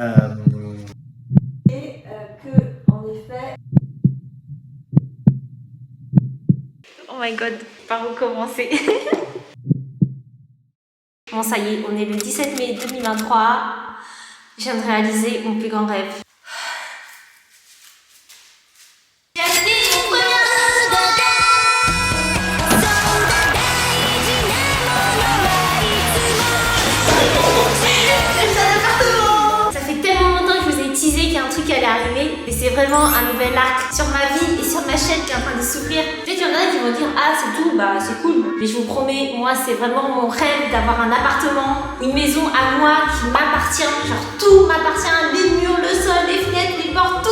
Et que, en effet... Oh my god, par où commencer? Bon, ça y est, on est le 17 mai 2023. Je viens de réaliser mon plus grand rêve. J'ai acheté mon premier appartement. Ça fait tellement longtemps que je vous ai teasé qu'il y a un truc qui allait arriver. Et c'est vraiment un nouvel arc sur ma vie et sur ma chaîne qui est en train de s'ouvrir. Peut-être qu'il y en a qui vont dire ah c'est tout, bah c'est cool. Mais je vous promets, moi c'est vraiment mon rêve d'avoir un appartement, une maison à moi qui m'appartient. Genre tout m'appartient, les murs, le sol, les fenêtres, les portes, tout.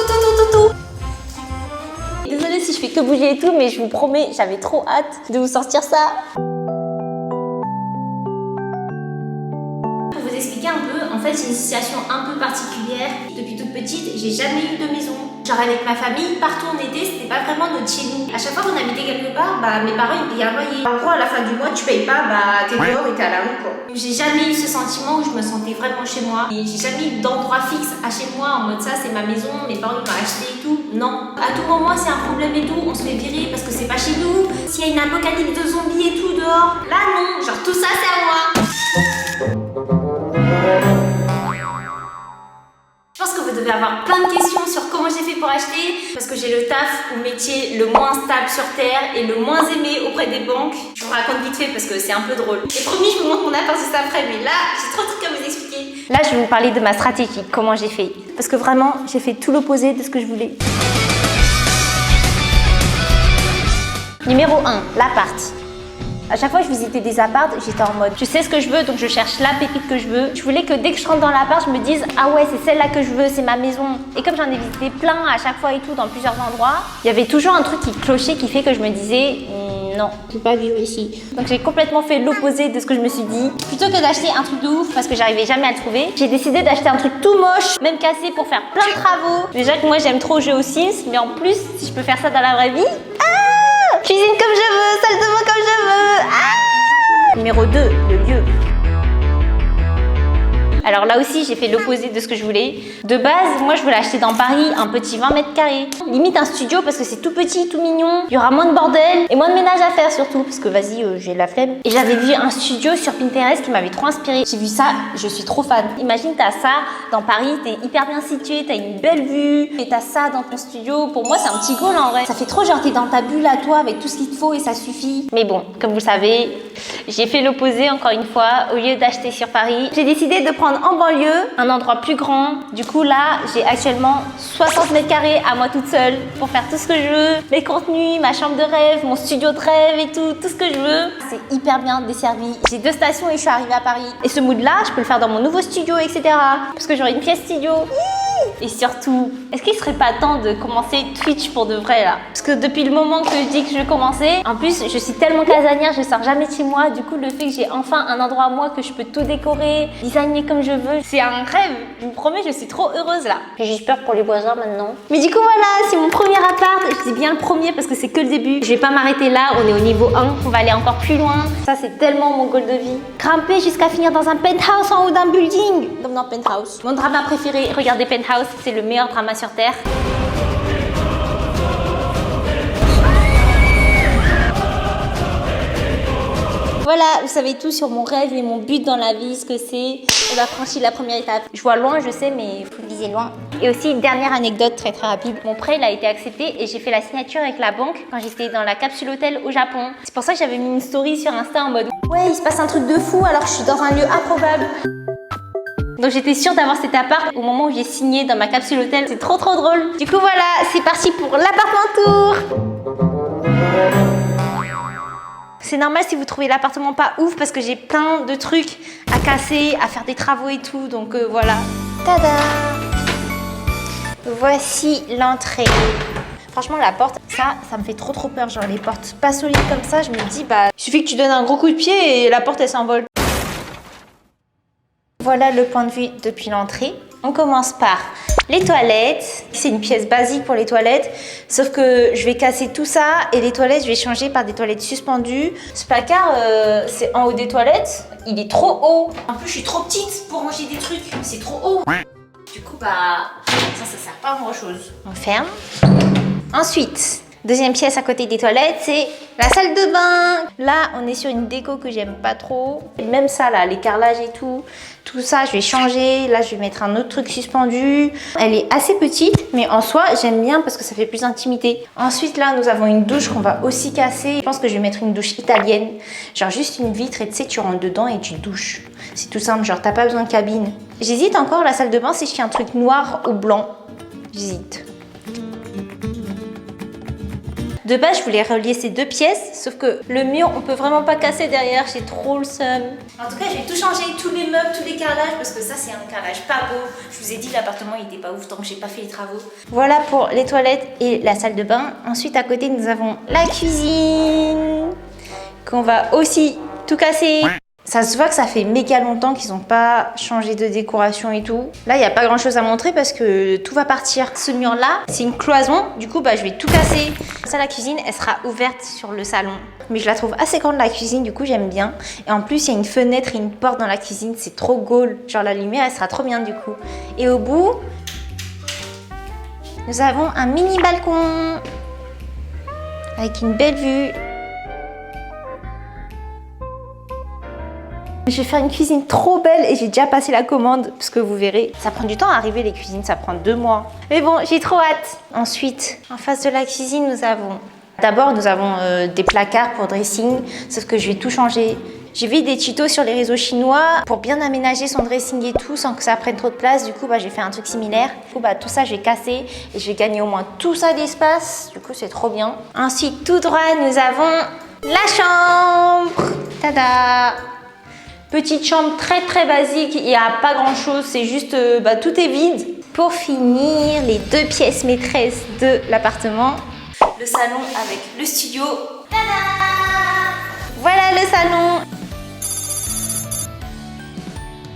Désolée si je fais que bouger et tout, mais je vous promets, j'avais trop hâte de vous sortir ça. Pour vous expliquer un peu, en fait j'ai une situation un peu particulière. Depuis toute petite, j'ai jamais eu de maison. Genre avec ma famille, partout en été, c'était pas vraiment notre chez nous. À chaque fois qu'on habitait quelque part, bah mes parents ils payaient un loyer. En gros à la fin du mois, tu payes pas, bah t'es dehors et t'es à la rue quoi. J'ai jamais eu ce sentiment où je me sentais vraiment chez moi. Et j'ai jamais eu d'endroit fixe à chez moi en mode ça c'est ma maison, mes parents ils m'ont acheté et tout. Non. À tout moment c'est un problème et tout, on se fait virer parce que c'est pas chez nous. S'il y a une apocalypse de zombies et tout dehors, là non, genre tout ça c'est à moi. Je pense que vous devez avoir plein de questions sur comment j'ai fait pour acheter parce que j'ai le taf ou métier le moins stable sur terre et le moins aimé auprès des banques. Je vous raconte vite fait parce que c'est un peu drôle. Et promis, je vous montre mon appart juste après, mais là, j'ai trop de trucs à vous expliquer. Là, je vais vous parler de ma stratégie, comment j'ai fait. Parce que vraiment, j'ai fait tout l'opposé de ce que je voulais. Numéro 1, l'appart. À chaque fois que je visitais des apparts, j'étais en mode je sais ce que je veux donc je cherche la pépite que je veux. Je voulais que dès que je rentre dans l'appart, je me dise ah ouais c'est celle-là que je veux, c'est ma maison. Et comme j'en ai visité plein à chaque fois et tout dans plusieurs endroits, il y avait toujours un truc qui clochait qui fait que je me disais non, je peux pas vivre ici. Donc j'ai complètement fait l'opposé de ce que je me suis dit. Plutôt que d'acheter un truc de ouf parce que j'arrivais jamais à le trouver, j'ai décidé d'acheter un truc tout moche, même cassé pour faire plein de travaux. Déjà que moi j'aime trop jouer aux Sims, mais en plus si je peux faire ça dans la vraie vie, cuisine comme je veux, salle de bain comme je veux. Ah Numéro 2, le lieu. Alors là aussi, j'ai fait l'opposé de ce que je voulais. De base, moi, je voulais acheter dans Paris un petit 20 mètres carrés. Limite un studio parce que c'est tout petit, tout mignon. Il y aura moins de bordel et moins de ménage à faire surtout parce que vas-y, j'ai la flemme. Et j'avais vu un studio sur Pinterest qui m'avait trop inspiré. J'ai vu ça, je suis trop fan. Imagine, t'as ça dans Paris, t'es hyper bien situé, t'as une belle vue et t'as ça dans ton studio. Pour moi, c'est un petit goal en vrai. Ça fait trop genre t'es dans ta bulle à toi avec tout ce qu'il te faut et ça suffit. Mais bon, comme vous le savez, j'ai fait l'opposé encore une fois. Au lieu d'acheter sur Paris, j'ai décidé de prendre en banlieue, un endroit plus grand. Du coup là, j'ai actuellement 60 mètres carrés à moi toute seule pour faire tout ce que je veux, mes contenus, ma chambre de rêve, mon studio de rêve et tout ce que je veux. C'est hyper bien desservi. J'ai 2 stations et je suis arrivée à Paris. Et ce mood là, je peux le faire dans mon nouveau studio, etc. Parce que j'aurai une pièce studio. Et surtout, est-ce qu'il serait pas temps de commencer Twitch pour de vrai là? Parce que depuis le moment que je dis que je vais commencer, en plus je suis tellement casanière, je sors jamais de chez moi. Du coup le fait que j'ai enfin un endroit à moi que je peux tout décorer, designer comme je veux, c'est un rêve. Je vous promets, je suis trop heureuse là. J'ai juste peur pour les voisins maintenant. Mais du coup voilà, c'est mon premier appart. Je dis bien le premier parce que c'est que le début. Je vais pas m'arrêter là, on est au niveau 1, on va aller encore plus loin. Ça c'est tellement mon goal de vie. Grimper jusqu'à finir dans un penthouse en haut d'un building. Comme dans Penthouse. Mon drama préféré, regardez Penthouse, c'est le meilleur drama sur Terre. Voilà, vous savez tout sur mon rêve et mon but dans la vie, ce que c'est. On a franchi la première étape. Je vois loin, je sais, mais faut viser loin. Et aussi, une dernière anecdote très rapide. Mon prêt, il a été accepté et j'ai fait la signature avec la banque quand j'étais dans la capsule hôtel au Japon. C'est pour ça que j'avais mis une story sur Insta en mode ouais, il se passe un truc de fou alors que je suis dans un lieu improbable. Donc j'étais sûre d'avoir cet appart au moment où j'ai signé dans ma capsule hôtel. C'est trop drôle. Du coup voilà, c'est parti pour l'appartement tour. C'est normal si vous trouvez l'appartement pas ouf parce que j'ai plein de trucs à casser, à faire des travaux et tout. Donc voilà. Tada! Voici l'entrée. Franchement la porte, ça me fait trop peur. Genre les portes pas solides comme ça, je me dis bah il suffit que tu donnes un gros coup de pied et la porte elle s'envole. Voilà le point de vue depuis l'entrée. On commence par les toilettes. C'est une pièce basique pour les toilettes, sauf que je vais casser tout ça et les toilettes, je vais changer par des toilettes suspendues. Ce placard, c'est en haut des toilettes. Il est trop haut. En plus, je suis trop petite pour ranger des trucs. C'est trop haut. Du coup, bah, ça sert pas à grand chose. On ferme. Ensuite, deuxième pièce à côté des toilettes, c'est la salle de bain. Là, on est sur une déco que j'aime pas trop. Même ça, là, les carrelages et tout ça, je vais changer. Là, je vais mettre un autre truc suspendu. Elle est assez petite, mais en soi, j'aime bien parce que ça fait plus d'intimité. Ensuite, là, nous avons une douche qu'on va aussi casser. Je pense que je vais mettre une douche italienne. Genre juste une vitre et tu sais, tu rentres dedans et tu douches. C'est tout simple, genre t'as pas besoin de cabine. J'hésite encore, la salle de bain, si je fais un truc noir ou blanc. J'hésite. De base, je voulais relier ces deux pièces, sauf que le mur, on peut vraiment pas casser derrière, j'ai trop le seum. En tout cas, je vais tout changer, tous les meubles, tous les carrelages, parce que ça, c'est un carrelage pas beau. Je vous ai dit, l'appartement, il était pas ouf tant que j'ai pas fait les travaux. Voilà pour les toilettes et la salle de bain. Ensuite, à côté, nous avons la cuisine, qu'on va aussi tout casser. Ça se voit que ça fait méga longtemps qu'ils n'ont pas changé de décoration et tout. Là, il n'y a pas grand chose à montrer parce que tout va partir. Ce mur-là, c'est une cloison. Du coup, bah, je vais tout casser. Ça, la cuisine, elle sera ouverte sur le salon. Mais je la trouve assez grande, la cuisine. Du coup, j'aime bien. Et en plus, il y a une fenêtre et une porte dans la cuisine. C'est trop goal. Genre, la lumière, elle sera trop bien du coup. Et au bout, nous avons un mini balcon avec une belle vue. Je vais faire une cuisine trop belle et j'ai déjà passé la commande parce que vous verrez, ça prend du temps à arriver les cuisines, ça prend 2 mois. Mais bon, j'ai trop hâte. Ensuite, en face de la cuisine, nous avons des placards pour dressing, sauf que je vais tout changer. J'ai vu des tutos sur les réseaux chinois pour bien aménager son dressing et tout sans que ça prenne trop de place. Du coup, bah, j'ai fait un truc similaire. Du coup, bah, tout ça, je vais casser et je vais gagner au moins tout ça d'espace. Du coup, c'est trop bien. Ensuite, tout droit, nous avons la chambre. Tada! Petite chambre très très basique, il n'y a pas grand chose, c'est juste tout est vide. Pour finir, les 2 pièces maîtresses de l'appartement. Le salon avec le studio. Tada! Voilà le salon.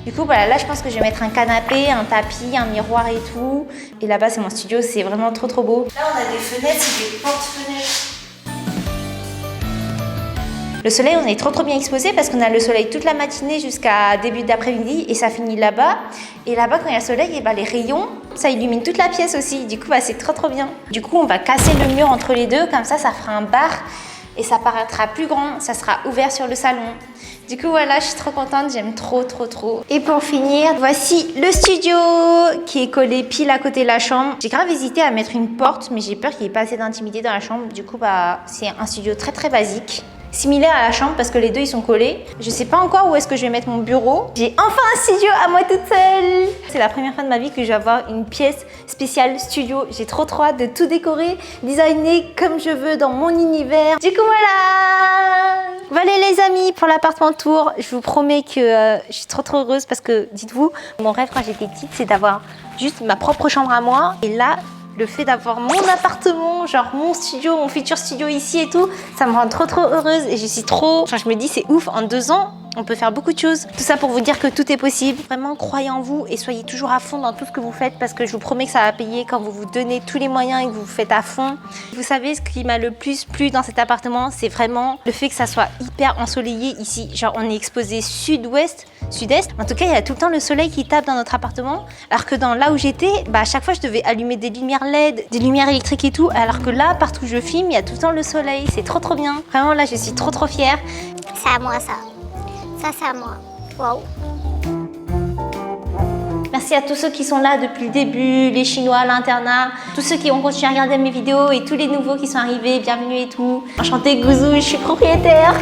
Du coup voilà, là je pense que je vais mettre un canapé, un tapis, un miroir et tout. Et là-bas c'est mon studio, c'est vraiment trop trop beau. Là on a des fenêtres, des portes-fenêtres. Le soleil, on est trop bien exposé parce qu'on a le soleil toute la matinée jusqu'à début d'après-midi et ça finit là-bas. Et là-bas, quand il y a le soleil, et bah, les rayons, ça illumine toute la pièce aussi. Du coup, bah, c'est trop bien. Du coup, on va casser le mur entre les deux, comme ça fera un bar et ça paraîtra plus grand. Ça sera ouvert sur le salon. Du coup, voilà, je suis trop contente, j'aime trop. Et pour finir, voici le studio qui est collé pile à côté de la chambre. J'ai grave hésité à mettre une porte, mais j'ai peur qu'il n'y ait pas assez d'intimité dans la chambre. Du coup, bah, c'est un studio très basique. Similaire à la chambre parce que les deux ils sont collés. Je sais pas encore où est-ce que je vais mettre mon bureau. J'ai enfin un studio à moi toute seule. C'est la première fois de ma vie que je vais avoir une pièce spéciale studio. J'ai trop hâte de tout décorer, designer comme je veux dans mon univers. Du coup voilà les amis pour l'appartement tour. Je vous promets que je suis trop heureuse parce que dites-vous, mon rêve quand j'étais petite c'est d'avoir juste ma propre chambre à moi. Et là, le fait d'avoir mon appartement, genre mon studio, mon futur studio ici et tout, ça me rend trop heureuse et je suis trop... Enfin, je me dis c'est ouf, en 2 ans, on peut faire beaucoup de choses. Tout ça pour vous dire que tout est possible. Vraiment, croyez en vous et soyez toujours à fond dans tout ce que vous faites parce que je vous promets que ça va payer quand vous vous donnez tous les moyens et que vous vous faites à fond. Vous savez, ce qui m'a le plus plu dans cet appartement, c'est vraiment le fait que ça soit hyper ensoleillé ici. Genre, on est exposé sud-ouest, sud-est. En tout cas, il y a tout le temps le soleil qui tape dans notre appartement. Alors que dans là où j'étais, bah, à chaque fois, je devais allumer des lumières LED, des lumières électriques et tout. Alors que là, partout où je filme, il y a tout le temps le soleil. C'est trop bien. Vraiment, là, je suis trop fière. C'est à moi ça. Ça, c'est à moi. Waouh. Merci à tous ceux qui sont là depuis le début, les Chinois, l'internat, tous ceux qui ont continué à regarder mes vidéos et tous les nouveaux qui sont arrivés, bienvenue et tout. Enchantée Gouzou, je suis propriétaire.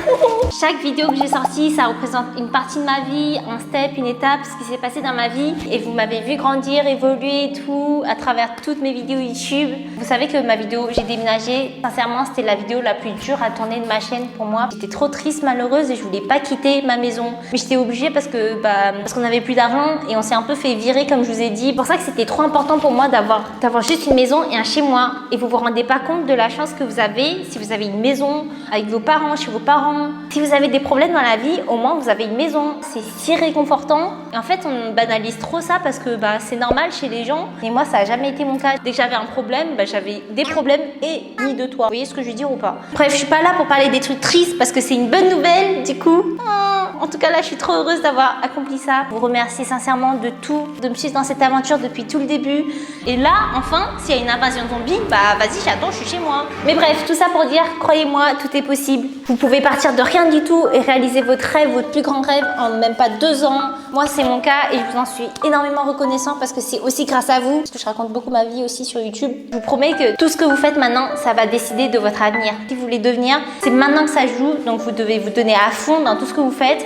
Chaque vidéo que j'ai sortie, ça représente une partie de ma vie, un step, une étape, ce qui s'est passé dans ma vie. Et vous m'avez vu grandir, évoluer et tout à travers toutes mes vidéos YouTube. Vous savez que ma vidéo J'ai déménagé, sincèrement, c'était la vidéo la plus dure à tourner de ma chaîne pour moi. J'étais trop triste, malheureuse et je voulais pas quitter ma maison. Mais j'étais obligée parce qu'on n'avait plus d'argent et on s'est un peu fait virer comme je vous ai dit. C'est pour ça que c'était trop important pour moi d'avoir juste une maison et un chez moi. Et vous vous rendez pas compte de la chance que vous avez si vous avez une maison avec vos parents, chez vos parents. Si vous avez des problèmes dans la vie, au moins vous avez une maison. C'est si réconfortant. Et en fait, on banalise trop ça parce que c'est normal chez les gens. Et moi, ça a jamais été mon cas. Dès que j'avais un problème, j'avais des problèmes et ni de toi. Vous voyez ce que je veux dire ou pas? Bref, je suis pas là pour parler des trucs tristes parce que c'est une bonne nouvelle du coup. En tout cas là, je suis trop heureuse d'avoir accompli ça. Vous remercier sincèrement de tout, de me suivre dans cette aventure depuis tout le début. Et là, enfin, s'il y a une invasion zombie, bah vas-y, j'attends, je suis chez moi. Mais bref, tout ça pour dire, croyez-moi, tout est possible. Vous pouvez partir de rien du tout et réaliser votre rêve, votre plus grand rêve en même pas 2 ans. Moi, c'est mon cas et je vous en suis énormément reconnaissant parce que c'est aussi grâce à vous, parce que je raconte beaucoup ma vie aussi sur YouTube. Je vous promets que tout ce que vous faites maintenant, ça va décider de votre avenir. Si vous voulez devenir, c'est maintenant que ça joue, donc vous devez vous donner à fond dans tout ce que vous faites.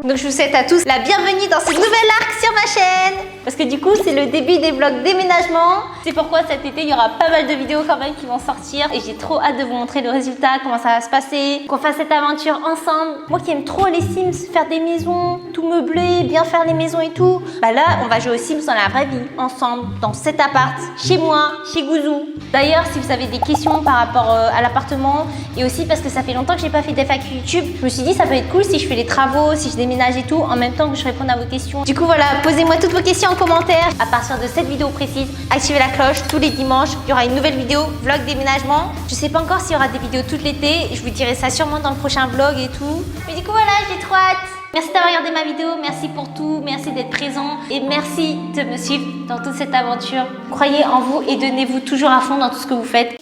Donc je vous souhaite à tous la bienvenue dans ce nouvel arc sur ma chaîne. Parce que du coup, c'est le début des vlogs déménagement. C'est pourquoi cet été, il y aura pas mal de vidéos quand même qui vont sortir. Et j'ai trop hâte de vous montrer le résultat, comment ça va se passer. Qu'on fasse cette aventure ensemble. Moi qui aime trop les Sims, faire des maisons, tout meubler, bien faire les maisons et tout. Bah là, on va jouer aux Sims dans la vraie vie, ensemble, dans cet appart, chez moi, chez Gouzou. D'ailleurs, si vous avez des questions par rapport à l'appartement, et aussi parce que ça fait longtemps que j'ai pas fait des FAQ YouTube, je me suis dit ça peut être cool si je fais les travaux, si je déménage et tout, en même temps que je réponds à vos questions. Du coup voilà, posez-moi toutes vos questions en commentaire. À partir de cette vidéo précise, activez la cloche tous les dimanches. Il y aura une nouvelle vidéo, vlog déménagement. Je sais pas encore s'il y aura des vidéos tout l'été. Je vous dirai ça sûrement dans le prochain vlog et tout. Mais du coup voilà, j'ai trop hâte. Merci d'avoir regardé ma vidéo, merci pour tout, merci d'être présent et merci de me suivre dans toute cette aventure. Croyez en vous et donnez-vous toujours à fond dans tout ce que vous faites.